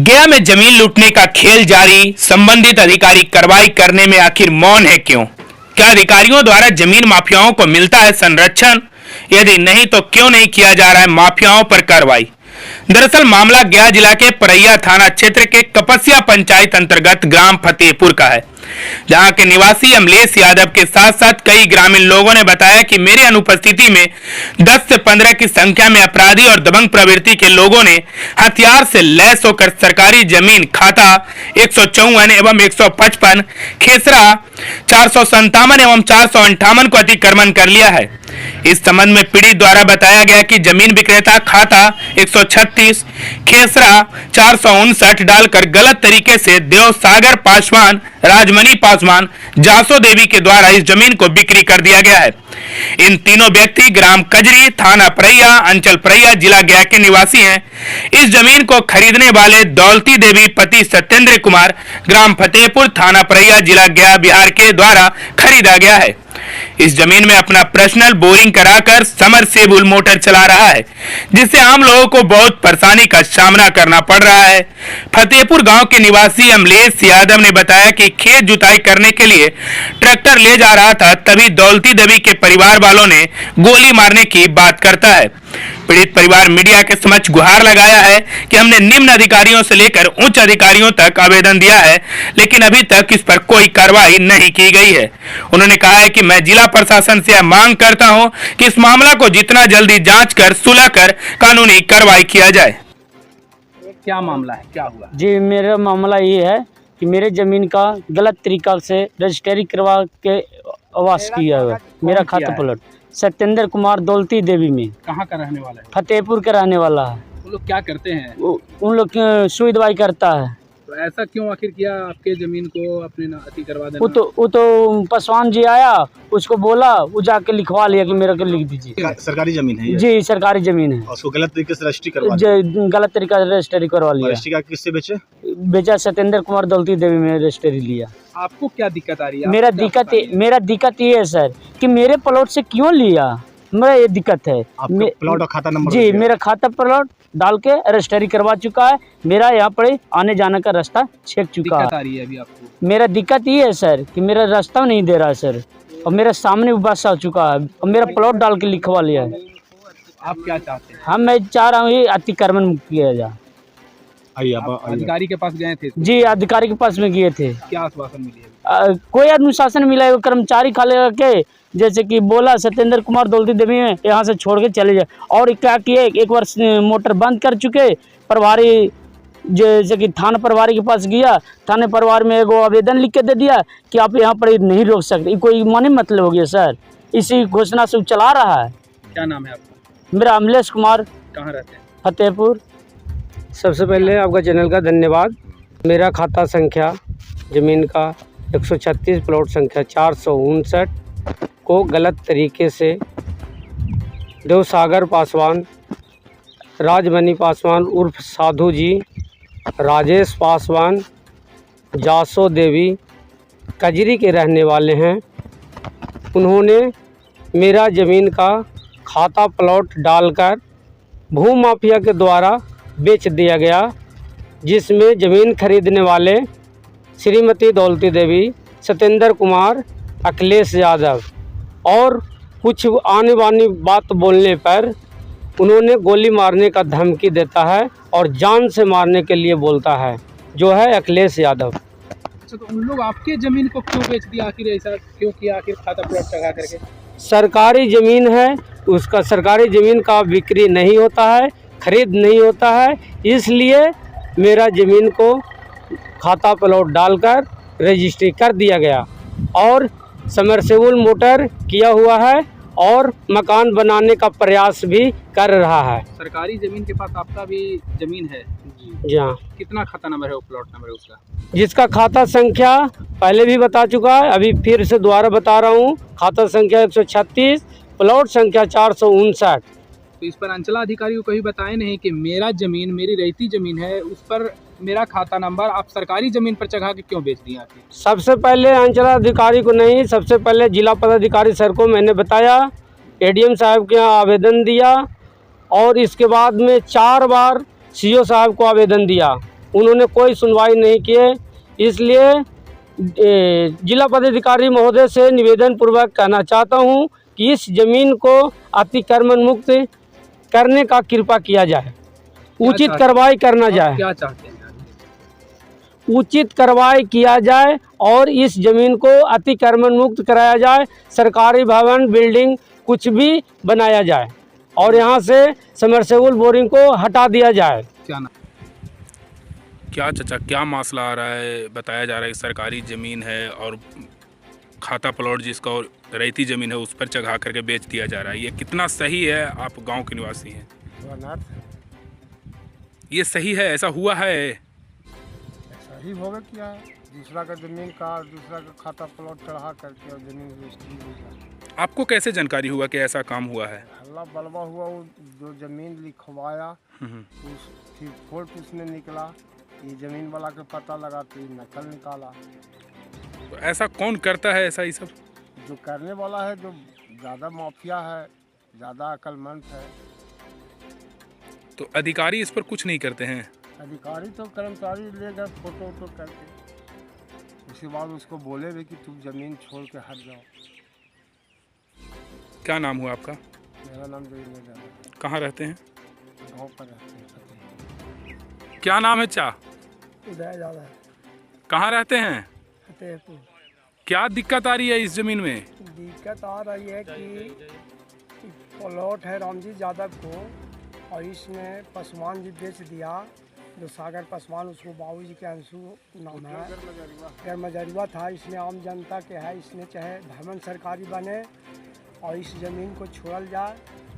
गया में जमीन लूटने का खेल जारी, संबंधित अधिकारी कार्रवाई करने में आखिर मौन है क्यों? क्या अधिकारियों द्वारा जमीन माफियाओं को मिलता है संरक्षण? यदि नहीं तो क्यों नहीं किया जा रहा है माफियाओं पर कार्रवाई? दरअसल मामला गया जिला के परैया थाना क्षेत्र के कपसिया पंचायत अंतर्गत ग्राम फतेहपुर का है, जहां के निवासी अमलेश यादव के साथ साथ कई ग्रामीण लोगों ने बताया कि मेरी अनुपस्थिति में 10 से 15 की संख्या में अपराधी और दबंग प्रवृत्ति के लोगों ने हथियार से लैस होकर सरकारी जमीन खाता 154 एवं 155, खेसरा 457 एवं 458 को अतिक्रमण कर लिया है। इस संबंध में पीड़ित द्वारा बताया गया कि जमीन विक्रेता खाता 136, खेसरा 459 डालकर गलत तरीके से देवसागर पासवान, राजमणि पासवान, जासो देवी के द्वारा इस जमीन को बिक्री कर दिया गया है। इन तीनों व्यक्ति ग्राम कजरी, थाना परैया, अंचल परैया, जिला गया के निवासी हैं। इस जमीन को खरीदने वाले दौलती देवी पति सत्येंद्र कुमार, ग्राम फतेहपुर, थाना परैया, जिला गया, बिहार के द्वारा खरीदा गया है। इस जमीन में अपना पर्सनल बोरिंग कराकर समरसेबुल मोटर चला रहा है, जिससे आम लोगों को बहुत परेशानी का सामना करना पड़ रहा है। फतेहपुर गांव के निवासी अमलेश यादव ने बताया कि खेत जुताई करने के लिए ट्रैक्टर ले जा रहा था, तभी दौलती देवी के परिवार वालों ने गोली मारने की बात करता है। पीड़ित परिवार मीडिया के समक्ष गुहार लगाया है कि हमने निम्न अधिकारियों से लेकर उच्च अधिकारियों तक आवेदन दिया है, लेकिन अभी तक इस पर कोई कार्रवाई नहीं की गई है। उन्होंने कहा है कि मैं जिला प्रशासन से मांग करता हूं कि इस मामला को जितना जल्दी जांच कर सुलह कर कानूनी कार्रवाई किया जाए। क्या मामला है, क्या हुआ? जी, मेरा मामला ये है कि मेरे ज़मीन का गलत तरीका से रजिस्ट्री करवा के आवास किया हुआ। मेरा खाता पलट सत्येंद्र कुमार दौलती देवी में। कहाँ का रहने वाला है? फतेहपुर का रहने वाला है। वो लोग क्या करते हैं? उन लोग सुई दवाई करता है। तो ऐसा क्यों आखिर किया आपके जमीन को अपने अति करवा देना? वो तो पासवान जी आया, उसको बोला, वो जाके लिखवा लिया कि मेरे को लिख दीजिए। सरकारी जमीन है ये? जी, सरकारी जमीन है। उसको गलत तरीके से रजिस्ट्री करवा दिया। गलत तरीका से रजिस्ट्री करवा लिया। रजिस्ट्री किससे बेचे? बेचा सत्येंद्र कुमार दौलती देवी में रजिस्ट्री लिया। आपको क्या दिक्कत आ रही है? मेरा दिक्कत ये है सर कि मेरे प्लॉट से क्यों लिया, मेरा ये दिक्कत है। प्लॉट और खाता नंबर? जी, मेरा खाता प्लॉट डाल के रजिस्ट्री करवा चुका है। मेरा यहाँ पर आने जाने का रास्ता छेक चुका है। आ रही है अभी आपको? मेरा दिक्कत ये है सर कि मेरा रास्ता नहीं दे रहा है सर, और मेरे सामने बस आ चुका है और मेरा प्लॉट डाल के लिखवा लिया है। आप क्या चाहते हैं? मैं चाह रहा हूँ ये अतिक्रमण किया जाए। अधिकारी के पास गए थे? जी, अधिकारी के पास में गए थे। क्या आश्वासन मिली है? कोई अनुशासन मिला है? कर्मचारी खा ले के जैसे कि बोला सत्येंद्र कुमार दौलती देवी में यहाँ से छोड़ के चले जाए, और क्या किए, एक बार मोटर बंद कर चुके। प्रभारी जैसे कि थाना प्रभारी के पास गया, थाने प्रभारी में एगो आवेदन लिख के दे दिया कि आप यहाँ पर नहीं रोक सकते। कोई माने मतलब हो गया सर, इसी घोषणा से चला रहा है। क्या नाम है आपका? मेरा अमलेश कुमार। कहाँ रहते हैं? फतेहपुर। सबसे पहले आपका चैनल का धन्यवाद। मेरा खाता संख्या ज़मीन का 136 प्लॉट संख्या 459 को गलत तरीके से देवसागर पासवान, राजमणि पासवान उर्फ साधु जी, राजेश पासवान, जासो देवी कजरी के रहने वाले हैं। उन्होंने मेरा ज़मीन का खाता प्लॉट डालकर भूमाफिया के द्वारा बेच दिया गया, जिसमें ज़मीन खरीदने वाले श्रीमती दौलती देवी, सत्येंद्र कुमार, अखिलेश यादव और कुछ आने वाली बात बोलने पर उन्होंने गोली मारने का धमकी देता है और जान से मारने के लिए बोलता है, जो है अखिलेश यादव। अच्छा, तो उन लोग आपके ज़मीन को क्यों बेच दिया? आखिर ऐसा क्यों किया? आखिर खाता प्लॉट चढ़ा करके? सरकारी ज़मीन है, उसका सरकारी ज़मीन का बिक्री नहीं होता है, खरीद नहीं होता है, इसलिए मेरा ज़मीन को खाता प्लॉट डालकर रजिस्ट्री कर दिया गया और समरसेबुल मोटर किया हुआ है और मकान बनाने का प्रयास भी कर रहा है। सरकारी ज़मीन के पास आपका भी ज़मीन है? जी हाँ। कितना खाता नंबर है वो प्लॉट नंबर उसका? जिसका खाता संख्या पहले भी बता चुका है, अभी फिर से दोबारा बता रहा हूँ। खाता संख्या 136, प्लॉट संख्या 459। तो इस पर अंचलाधिकारी को कभी बताए नहीं कि मेरा ज़मीन, मेरी रहती ज़मीन है, उस पर मेरा खाता नंबर आप सरकारी ज़मीन पर चढ़ा के क्यों बेच दिया? सबसे पहले अंचलाधिकारी को नहीं, सबसे पहले जिला पदाधिकारी सर को मैंने बताया, एडीएम साहब के यहाँ आवेदन दिया और इसके बाद में 4 बार सीओ साहब को आवेदन दिया उन्होंने कोई सुनवाई नहीं किए। इसलिए जिला पदाधिकारी महोदय से निवेदन पूर्वक कहना चाहता हूं कि इस जमीन को अतिक्रमण मुक्त करने का कृपा किया जाए, उचित कार्रवाई करना जाए, क्या चाहते हैं? उचित कार्रवाई किया जाए और इस जमीन को अतिक्रमण मुक्त कराया जाए। सरकारी भवन बिल्डिंग कुछ भी बनाया जाए और यहाँ से समरसेबल बोरिंग को हटा दिया जाए। क्या ना क्या चाचा, क्या मसला आ रहा है? बताया जा रहा है कि सरकारी ज़मीन है और खाता प्लॉट जिसका और रैयती ज़मीन है उस पर चढ़ा करके बेच दिया जा रहा है। ये कितना सही है? आप गांव के निवासी हैं, ये सही है? ऐसा हुआ है? सही होगा क्या, दूसरा का जमीन का दूसरा का खाता प्लॉट चढ़ा करके और जमीन रजिस्ट्री हो जाए। आपको कैसे जानकारी हुआ कि ऐसा काम हुआ है? हल्ला बलवा हुआ, वो जो जमीन लिखवाया उस फिर फोर्ट उसने निकला, ये जमीन वाला के पता लगा तो ये नकल निकाला। तो ऐसा कौन करता है ऐसा? ये सब जो करने वाला है, जो ज़्यादा माफिया है, ज़्यादा अक्लमंद है। तो अधिकारी इस पर कुछ नहीं करते हैं? अधिकारी तो कर्मचारी ले गए फोटो वोटो करके, उसके बाद उसको बोले भी कि तुम जमीन छोड़ के हट जाओ। क्या नाम हुआ आपका? मेरा नाम देवेंद्र है, कहाँ रहते हैं? गाँव पर रहते हैं। क्या नाम है चा? उदय ज़्यादा कहाँ रहते हैं? फतेहपुर। क्या दिक्कत आ रही है इस ज़मीन में? दिक्कत आ रही है कि प्लॉट है राम जी यादव को और इसने पासवान जी बेच दिया, जो सागर पासवान, उसको बाबूजी के अंशु नाम है, गैर मजरुआ था। इसने आम जनता के है, इसने चाहे भवन सरकारी बने और इस ज़मीन को छोड़ल जाए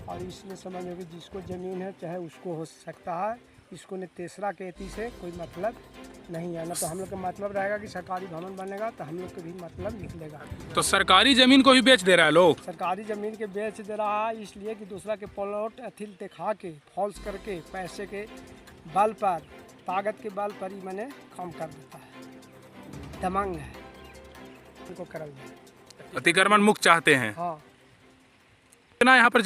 और इसमें समझो कि जिसको ज़मीन है चाहे उसको हो सकता है, इसको ने तेसरा के एती से कोई मतलब नहीं है। ना तो हम लोग का मतलब रहेगा कि सरकारी भवन बनेगा तो हम लोग के भी मतलब निकलेगा। तो सरकारी ज़मीन को भी बेच दे रहा है लोग? सरकारी ज़मीन के बेच दे रहा है इसलिए कि दूसरा के प्लॉट अथिल दिखा के फॉल्स करके पैसे के बल पर, ताकत के बल पर ही मैंने काम कर देता है। दमंग है, उनको करल जाए। अतिक्रमण मुक्त चाहते हैं? हाँ। कितना यहाँ पर